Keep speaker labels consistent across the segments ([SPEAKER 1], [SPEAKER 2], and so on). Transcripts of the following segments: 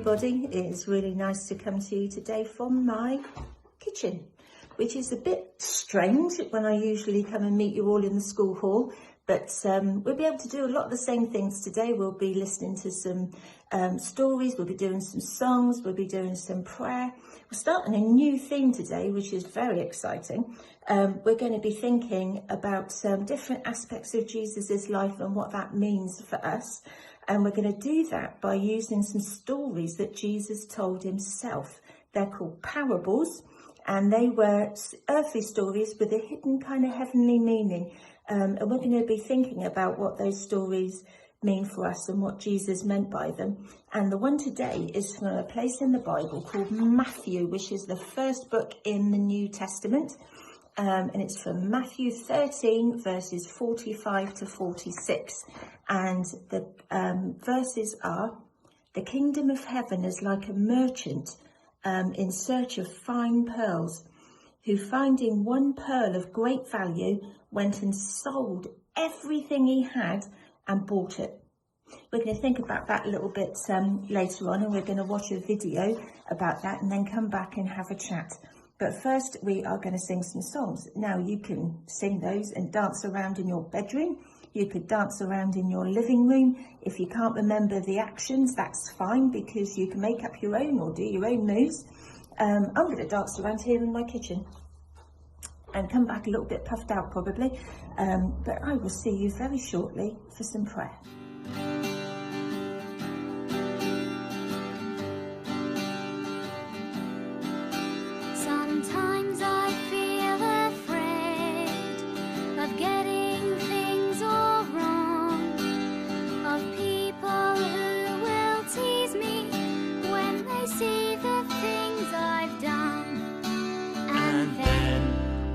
[SPEAKER 1] everybody. It's really nice to come to you today from my kitchen, which is a bit strange when I usually come and meet you all in the school hall, but we'll be able to do a lot of the same things today. We'll be listening to some stories, we'll be doing some songs, we'll be doing some prayer. We're starting a new theme today, which is very exciting. We're going to be thinking about different aspects of Jesus's life and what that means for us. And we're going to do that by using some stories that Jesus told himself. They're called parables, and they were earthly stories with a hidden kind of heavenly meaning. And we're going to be thinking about what those stories mean for us and what Jesus meant by them. And the one today is from a place in the Bible called Matthew, which is the first book in the New Testament. And it's from Matthew 13, verses 45 to 46. And the verses are, "The kingdom of heaven is like a merchant in search of fine pearls, who finding one pearl of great value, went and sold everything he had and bought it." We're going to think about that a little bit later on, and we're going to watch a video about that and then come back and have a chat. But first, we are going to sing some songs. Now, you can sing those and dance around in your bedroom. You could dance around in your living room. If you can't remember the actions, that's fine, because you can make up your own or do your own moves. I'm going to dance around here in my kitchen and come back a little bit puffed out probably. But I will see you very shortly for some prayer.
[SPEAKER 2] Sometimes I feel afraid of getting things all wrong, of people who will tease me when they see the things I've done. And then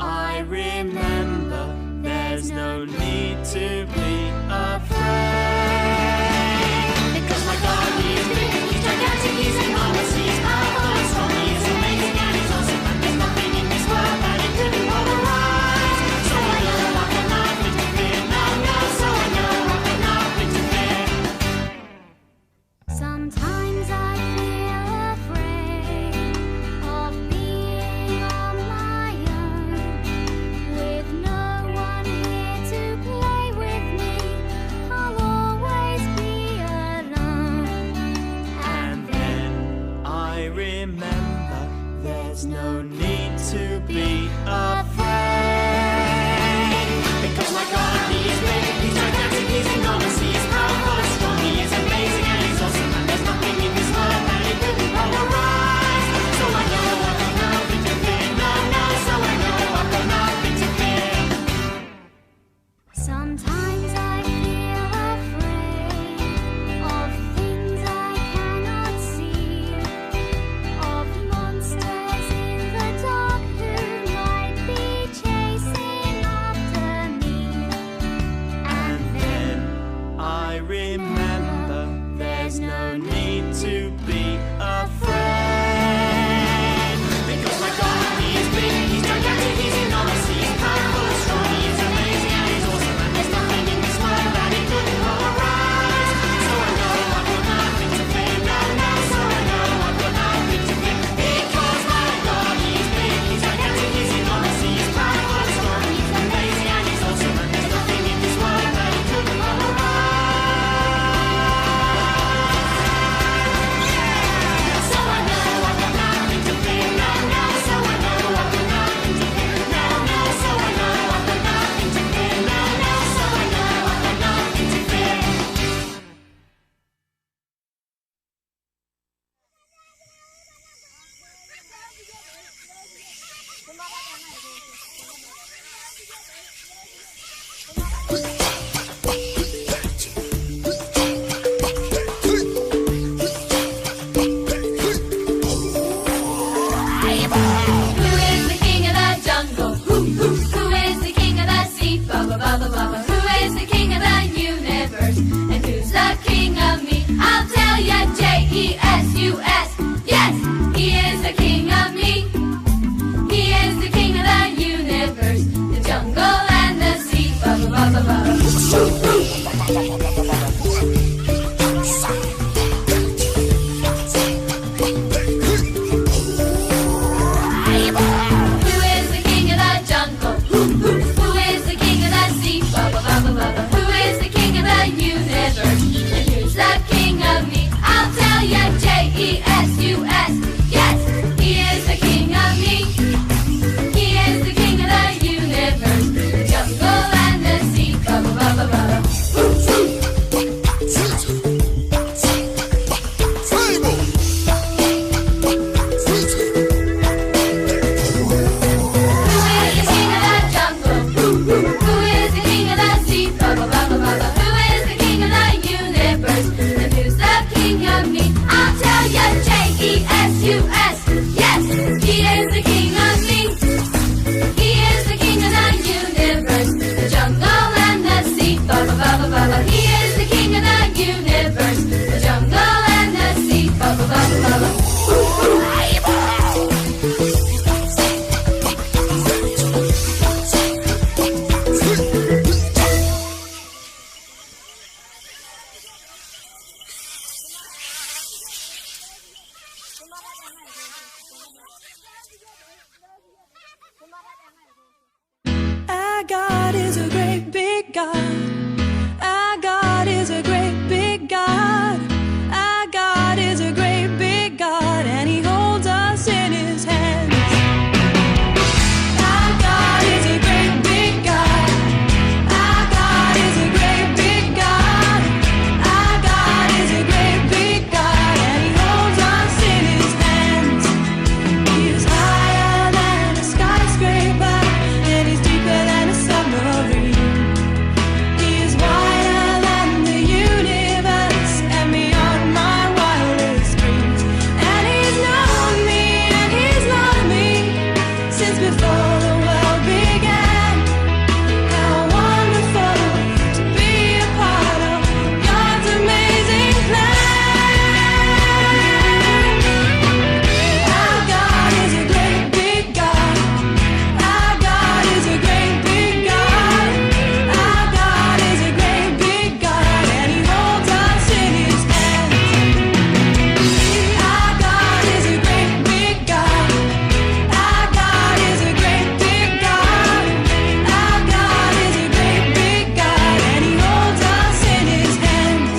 [SPEAKER 2] I remember there's no need to be afraid, because my God, he is big, he's gigantic, he's enormous, he's powerful and strong, he is amazing and he's awesome, and there's nothing in this world that he couldn't pulverize. So I know I cannot interfere, no, so I know I cannot interfere. Sometimes I feel afraid of being on my own, with no one here to play with me. I'll always be alone. And then I remember there's no need to be afraid, because my God, he is big, he's gigantic, he's enormous, he is powerful and strong, he is amazing and he's awesome, and there's nothing in this world that he couldn't pulverize. So I know I cannot interfere, no, so I know I cannot interfere. Sometimes I feel afraid of things I cannot see, of monsters in the dark who might be chasing after me. And then I remember there's no need to be afraid, because my God, he is big, he's gigantic, he's enormous, he is powerful and strong, he is amazing and he's awesome, and there's nothing in this world that he couldn't pulverize. So I know I cannot interfere, no, so I know I cannot interfere, because my God, he is big, he's gigantic, he's enormous, he is powerful and strong, he's amazing and he's awesome, and there's nothing in this world that he couldn't pulverize. So I know I cannot interfere, no, so I know I cannot interfere, no, so I know I cannot interfere, no, so I know I cannot interfere. Who is the king of the jungle? Who is the king of the sea? Baba, baba, baba. Who is the king of the universe? And who's the king of me? I'll tell ya, J-E-S-U-S. Yes, he is the king of me. He is the king of the universe, the jungle and the sea. Baba, baba, baba.
[SPEAKER 3] God. Our God is a great big God. Our God is a great big God, and He holds us in His hands. Our God is a great big God. Our God is a great big God. Our God is a great big God, and He holds us in His hands. He is higher than a skyscraper, and He's deeper than a submarine. He is wider than the universe and beyond my wildest dreams. And He's known me and He's loved me since before the world began. How wonderful to be a part of God's amazing plan. Our God is a great big God. Our God is a great big God. Our God is a great big God, and He holds us in His hands. Our God is a great big God. Our God is a great big God. Our God is a great big God, and He holds us in His hands.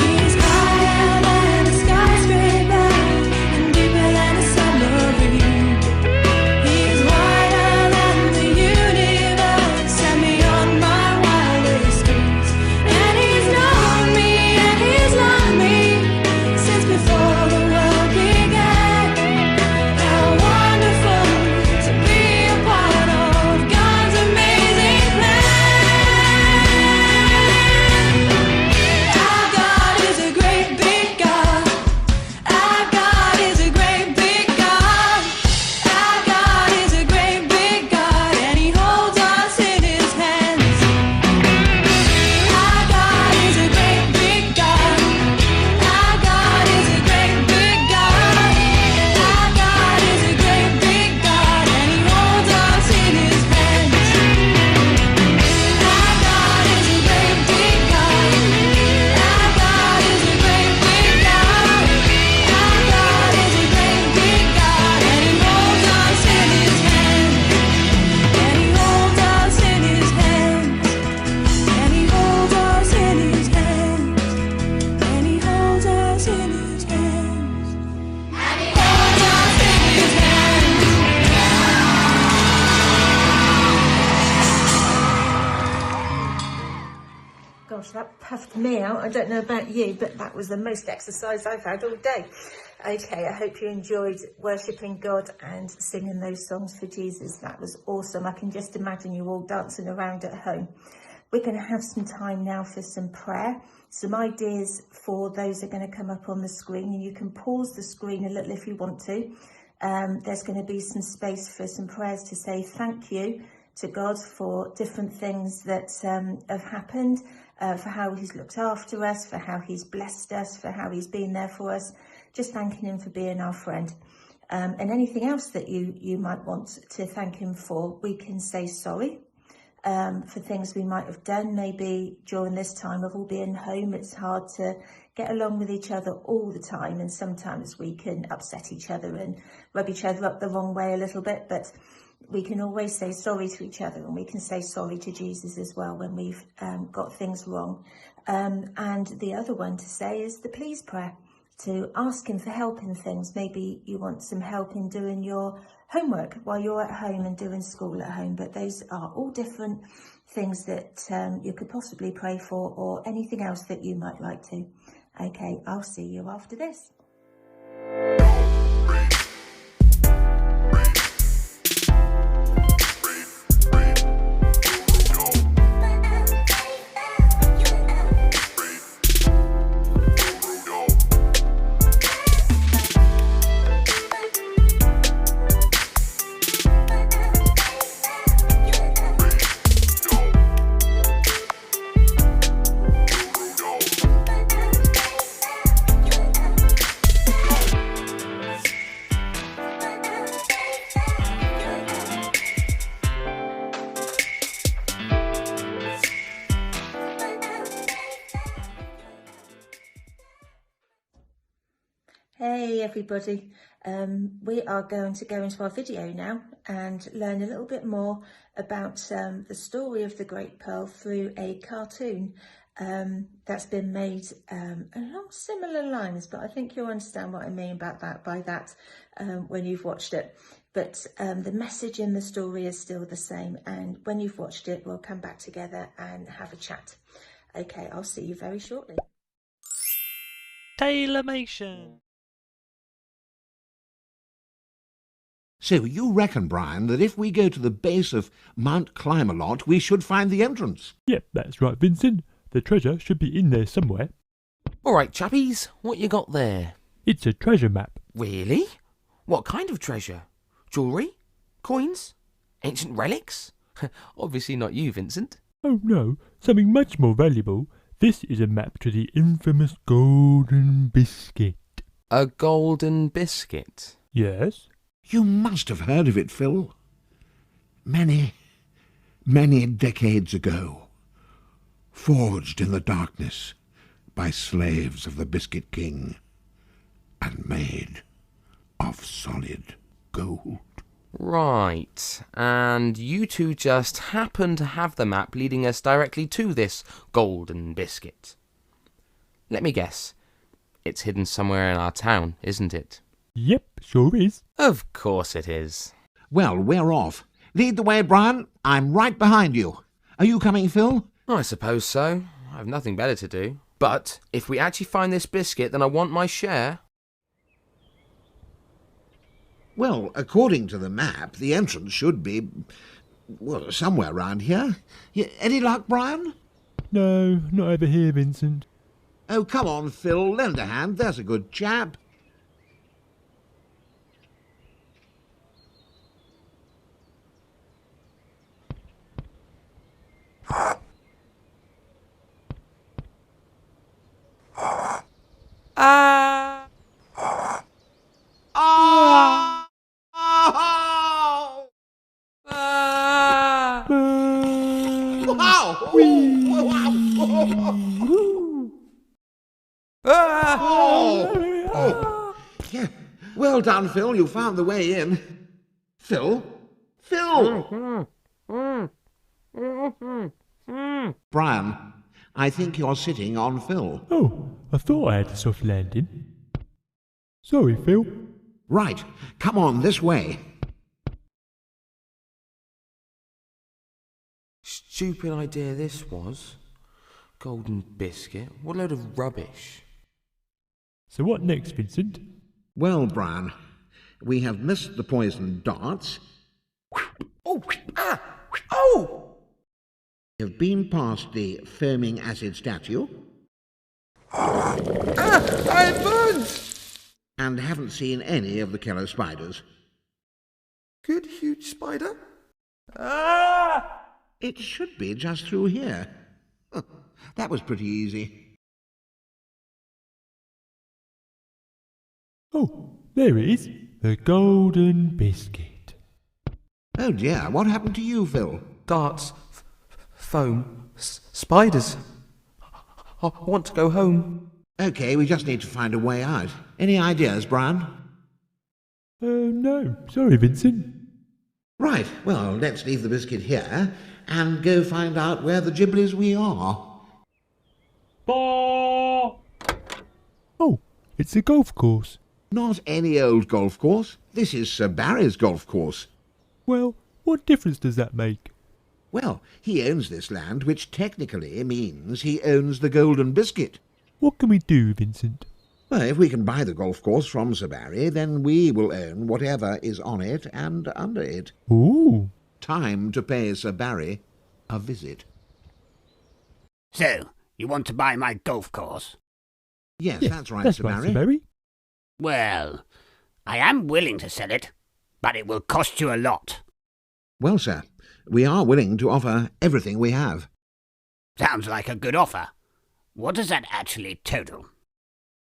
[SPEAKER 3] He is higher than a skyscraper and deeper than a submarine. He is wider than the universe and beyond my wildest dreams. And He's known me and He's loved me since before the world began. How wonderful to be a part of God's amazing plan. Our God is a great big God. Our God is a great big God. Our God is a great big God, and He holds us in His hands. Our God is a great big God. Our God is a great big God. Our God is a great big God, and He holds us in His hands. Our God is a great big God. Our God is a great big God. Our God is a great big God, and He holds us in His hands. And He holds us in His hands. And He holds us in His hands. And He holds us in His hands. And He holds us in His hands.
[SPEAKER 1] Gosh, that puffed me out. I don't know about you, but that was the most exercise I've had all day. Okay, I hope you enjoyed worshipping God and singing those songs for Jesus. That was awesome. I can just imagine you all dancing around at home. We're going to have some time now for some prayer. Some ideas for those are going to come up on the screen, and you can pause the screen a little if you want to. There's going to be some space for some prayers to say thank you to God for different things that have happened, for how He's looked after us, for how He's blessed us, for how He's been there for us. Just thanking Him for being our friend. And anything else that you might want to thank Him for, we can say sorry for things we might have done. Maybe during this time of all being home, it's hard to get along with each other all the time, and sometimes we can upset each other and rub each other up the wrong way a little bit, but we can always say sorry to each other, and we can say sorry to Jesus as well when we've got things wrong. And the other one to say is the please prayer, to ask Him for help in things. Maybe you want some help in doing your homework while you're at home and doing school at home, but those are all different things that you could possibly pray for, or anything else that you might like to. Okay, I'll see you after this. Hey everybody, we are going to go into our video now and learn a little bit more about the story of the Great Pearl through a cartoon that's been made along similar lines, but I think you'll understand what I mean about that when you've watched it. But the message in the story is still the same, and when you've watched it, we'll come back together and have a chat. Okay, I'll see you very shortly.
[SPEAKER 4] Tailormation.
[SPEAKER 5] So you reckon, Brian, that if we go to the base of Mount Climb-a-Lot, we should find the entrance?
[SPEAKER 6] Yep, that's right, Vincent. The treasure should be in there somewhere.
[SPEAKER 7] All right, chappies, what you got there?
[SPEAKER 6] It's a treasure map.
[SPEAKER 7] Really? What kind of treasure? Jewellery? Coins? Ancient relics? Obviously not you, Vincent.
[SPEAKER 6] Oh no, something much more valuable. This is a map to the infamous Golden Biscuit.
[SPEAKER 7] A golden biscuit?
[SPEAKER 6] Yes?
[SPEAKER 5] You must have heard of it, Phil. Many, many decades ago. Forged in the darkness by slaves of the Biscuit King and made of solid gold.
[SPEAKER 7] Right, and you two just happen to have the map leading us directly to this golden biscuit. Let me guess. It's hidden somewhere in our town, isn't it?
[SPEAKER 6] Yep, sure is.
[SPEAKER 7] Of course it is.
[SPEAKER 5] Well, we're off. Lead the way, Brian. I'm right behind you. Are you coming, Phil?
[SPEAKER 7] I suppose so. I have nothing better to do. But if we actually find this biscuit, then I want my share.
[SPEAKER 5] Well, according to the map, the entrance should be, well, somewhere round here. Any luck, Brian?
[SPEAKER 6] No, not over here, Vincent.
[SPEAKER 5] Oh, come on, Phil. Lend a hand. There's a good chap.
[SPEAKER 7] Ah!
[SPEAKER 5] Oh!
[SPEAKER 7] Ah!
[SPEAKER 5] Wow!
[SPEAKER 7] Ah!
[SPEAKER 5] Oh! Yeah. Well done, Phil. You found the way in. Phil? Phil! Brian, I think you're sitting on Phil.
[SPEAKER 6] Oh, I thought I had a soft landing. Sorry, Phil.
[SPEAKER 5] Right. Come on, this way.
[SPEAKER 7] Stupid idea this was. Golden biscuit. What a load of rubbish.
[SPEAKER 6] So what next, Vincent?
[SPEAKER 5] Well, Brian, we have missed the poisoned darts.
[SPEAKER 7] Oh! Ah! Oh!
[SPEAKER 5] We have been past the foaming acid statue.
[SPEAKER 7] I burned!
[SPEAKER 5] And haven't seen any of the killer spiders.
[SPEAKER 7] Good huge spider. Ah!
[SPEAKER 5] It should be just through here. That was pretty easy.
[SPEAKER 6] Oh, there it is. The Golden Biscuit.
[SPEAKER 5] Oh dear, what happened to you, Phil?
[SPEAKER 7] Darts. Foam. Spiders. I want to go home.
[SPEAKER 5] Okay, we just need to find a way out. Any ideas, Brian?
[SPEAKER 6] No. Sorry, Vincent.
[SPEAKER 5] Right, well, let's leave the biscuit here and go find out where the Gibblies we are.
[SPEAKER 6] Oh, it's a golf course.
[SPEAKER 5] Not any old golf course. This is Sir Barry's golf course.
[SPEAKER 6] Well, what difference does that make?
[SPEAKER 5] Well, he owns this land, which technically means he owns the Golden Biscuit.
[SPEAKER 6] What can we do, Vincent?
[SPEAKER 5] Well, if we can buy the golf course from Sir Barry, then we will own whatever is on it and under it.
[SPEAKER 6] Ooh.
[SPEAKER 5] Time to pay Sir Barry a visit.
[SPEAKER 8] So, you want to buy my golf course?
[SPEAKER 5] Yes,
[SPEAKER 6] Yes,
[SPEAKER 5] that's right,
[SPEAKER 6] that's
[SPEAKER 5] Sir
[SPEAKER 6] right,
[SPEAKER 5] Barry.
[SPEAKER 6] Sir Barry.
[SPEAKER 8] Well, I am willing to sell it, but it will cost you a lot.
[SPEAKER 5] Well, sir, we are willing to offer everything we have.
[SPEAKER 8] Sounds like a good offer. What does that actually total?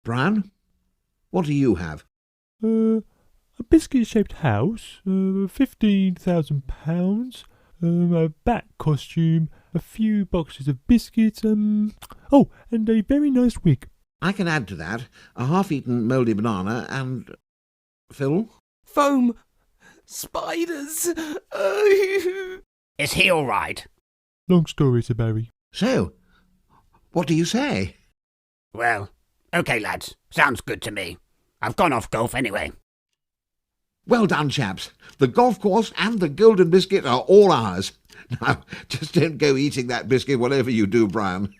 [SPEAKER 5] Brian, what do you have?
[SPEAKER 6] A biscuit-shaped house, £15,000, a bat costume, a few boxes of biscuits, oh, and a very nice wig.
[SPEAKER 5] I can add to that a half-eaten mouldy banana and... Phil?
[SPEAKER 7] Foam! Spiders!
[SPEAKER 8] Is he all right?
[SPEAKER 6] Long story, Sir Barry.
[SPEAKER 5] So, what do you say?
[SPEAKER 8] Well, okay, lads. Sounds good to me. I've gone off golf anyway.
[SPEAKER 5] Well done, chaps. The golf course and the golden biscuit are all ours. Now, just don't go eating that biscuit, whatever you do, Brian.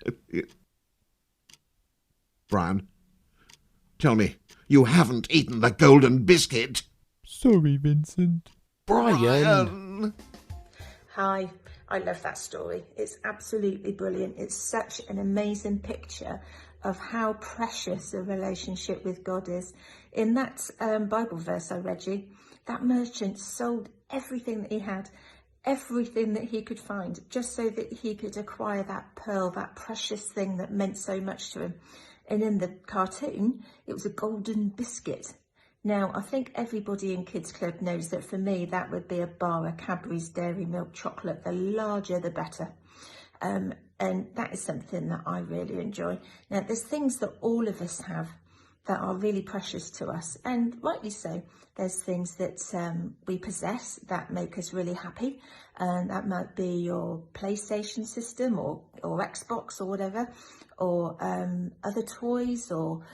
[SPEAKER 5] Brian, tell me, you haven't eaten the golden biscuit?
[SPEAKER 6] Sorry, Vincent.
[SPEAKER 7] Brian!
[SPEAKER 1] Hi, I love that story. It's absolutely brilliant. It's such an amazing picture of how precious a relationship with God is. In that Bible verse I read you, that merchant sold everything that he had, everything that he could find, just so that he could acquire that pearl, that precious thing that meant so much to him. And in the cartoon, it was a golden biscuit. Now, I think everybody in Kids Club knows that for me, that would be a bar of Cadbury's Dairy Milk chocolate. The larger, the better. And that is something that I really enjoy. Now, there's things that all of us have that are really precious to us, and rightly so. There's things that we possess that make us really happy, and that might be your PlayStation system or Xbox or whatever, or other toys or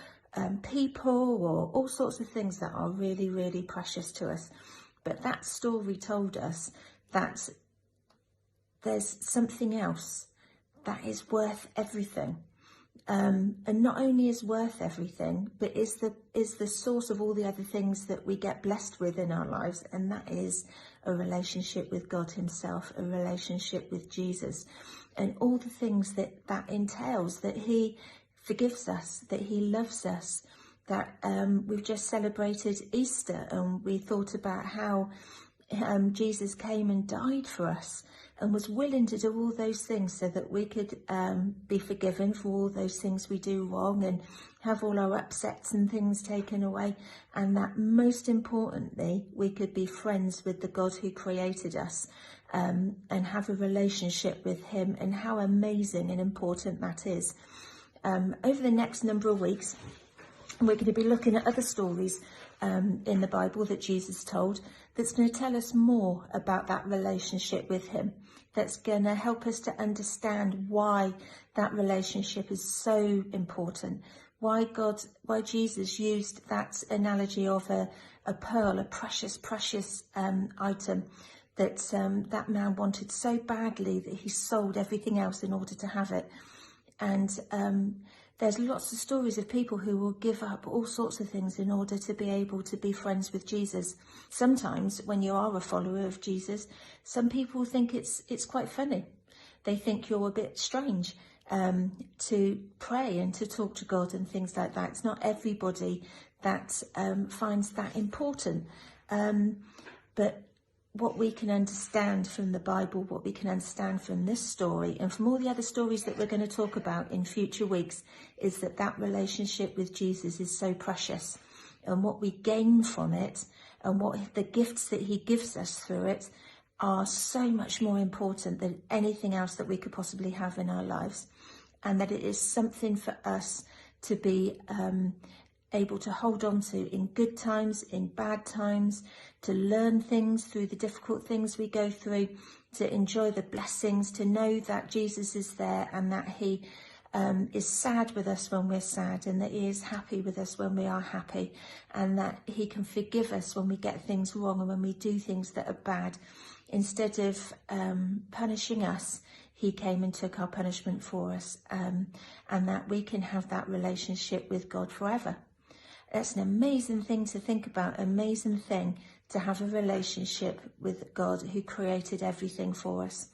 [SPEAKER 1] people, or all sorts of things that are really, really precious to us. But that story told us that there's something else that is worth everything. And not only is worth everything, but is the source of all the other things that we get blessed with in our lives, and that is a relationship with God himself, a relationship with Jesus, and all the things that entails, that he forgives us, that he loves us, that we've just celebrated Easter, and we thought about how Jesus came and died for us and was willing to do all those things so that we could be forgiven for all those things we do wrong and have all our upsets and things taken away, and that most importantly we could be friends with the God who created us and have a relationship with him, and how amazing and important that is. Over the next number of weeks, we're going to be looking at other stories in the Bible that Jesus told, that's going to tell us more about that relationship with him, that's going to help us to understand why that relationship is so important, why Jesus used that analogy of a pearl, a precious item that that man wanted so badly that he sold everything else in order to have it. And there's lots of stories of people who will give up all sorts of things in order to be able to be friends with Jesus. Sometimes when you are a follower of Jesus, some people think it's quite funny. They think you're a bit strange to pray and to talk to God and things like that. It's not everybody that finds that important. But what we can understand from the Bible, what we can understand from this story and from all the other stories that we're going to talk about in future weeks, is that relationship with Jesus is so precious, and what we gain from it and what the gifts that he gives us through it are so much more important than anything else that we could possibly have in our lives, and that it is something for us to be able to hold on to in good times, in bad times, to learn things through the difficult things we go through, to enjoy the blessings, to know that Jesus is there and that he is sad with us when we're sad, and that he is happy with us when we are happy, and that he can forgive us when we get things wrong and when we do things that are bad. Instead of punishing us, he came and took our punishment for us, and that we can have that relationship with God forever. That's an amazing thing to think about, amazing thing to have a relationship with God who created everything for us.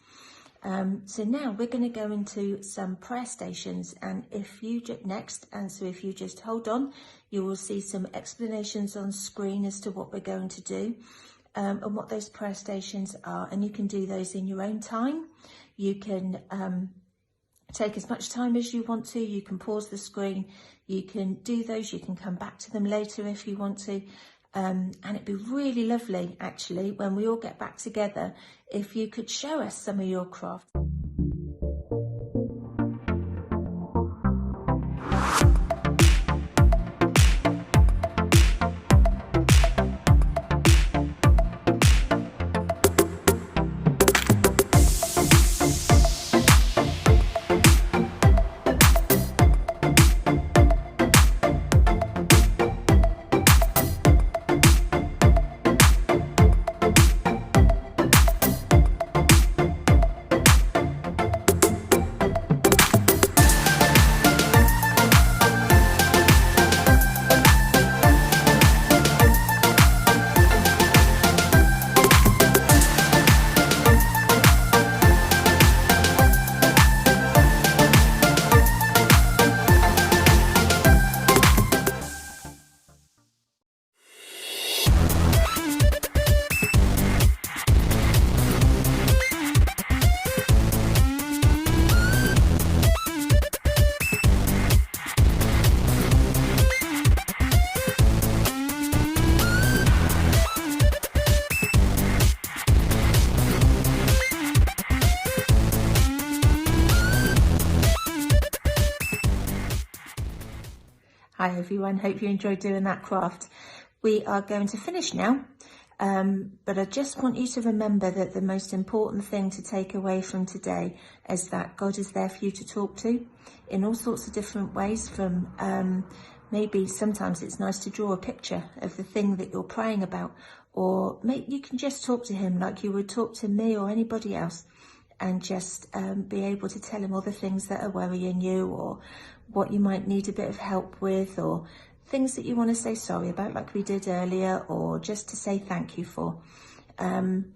[SPEAKER 1] So now we're going to go into some prayer stations, and if you just hold on, you will see some explanations on screen as to what we're going to do and what those prayer stations are, and you can do those in your own time. You can take as much time as you want to. You can pause the screen. You can do those. You can come back to them later if you want to. And it'd be really lovely, actually, when we all get back together, if you could show us some of your craft. Hi everyone, hope you enjoyed doing that craft. We are going to finish now, but I just want you to remember that the most important thing to take away from today is that God is there for you to talk to in all sorts of different ways. From maybe sometimes it's nice to draw a picture of the thing that you're praying about, or you can just talk to him like you would talk to me or anybody else, and just be able to tell him all the things that are worrying you, or what you might need a bit of help with, or things that you want to say sorry about like we did earlier, or just to say thank you for. And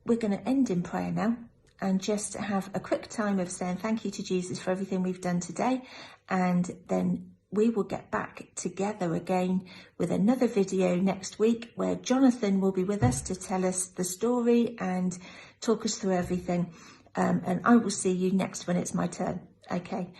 [SPEAKER 1] we're going to end in prayer now and just have a quick time of saying thank you to Jesus for everything we've done today, and then we will get back together again with another video next week where Jonathan will be with us to tell us the story and talk us through everything. And I will see you next when it's my turn. Okay.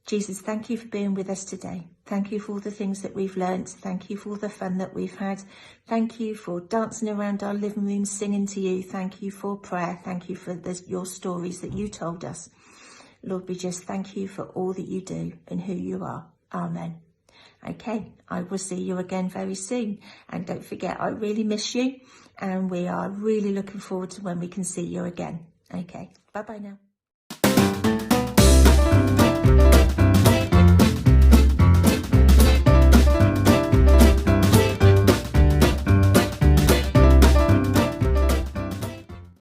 [SPEAKER 1] Jesus, thank you for being with us today. Thank you for all the things that we've learnt. Thank you for all the fun that we've had. Thank you for dancing around our living room singing to you. Thank you for prayer. Thank you for your stories that you told us. Lord, we just thank you for all that you do and who you are. Amen. Okay, I will see you again very soon. And don't forget, I really miss you. And we are really looking forward to when we can see you again. Okay, bye-bye now.